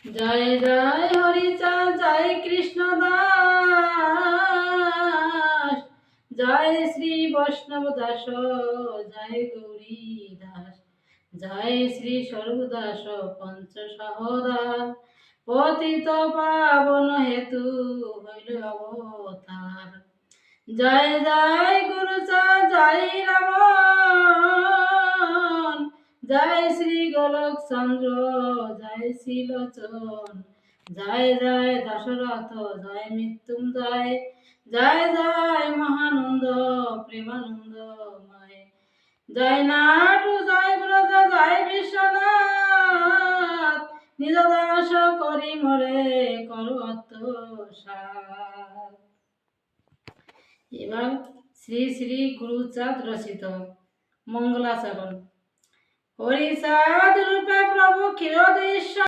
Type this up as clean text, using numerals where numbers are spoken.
জয় জয় হরিচাঁদ, জয় কৃষ্ণ দাস, জয় শ্রী বৈষ্ণব দাস, জয় গৌরী দাস, জয় শ্রী স্বরূপ দাস পঞ্চ সহদার, পতিত পাবন হেতু হইল অবতার। জয় জয় গুরুচাঁদ, জয় রাবণ, জয় শ্রী গোলক চন্দ্র, জয় শ্রীলোচন, জয় জয় দশরথ, জয় মৃত্যুঞ্জয়, জয় জয় মহানন্দ প্রেমানন্দময়, জয় নাটু, জয় ব্রজ, জয় বিশ্বনাথ, নিজ দাস করি মরে করো আত্মসাৎ। এবার শ্রী শ্রী গুরুচাঁদ রচিত মঙ্গলাচরণ। হরিচাঁদ রূপে প্রভু ক্ষীরোদীশ্বর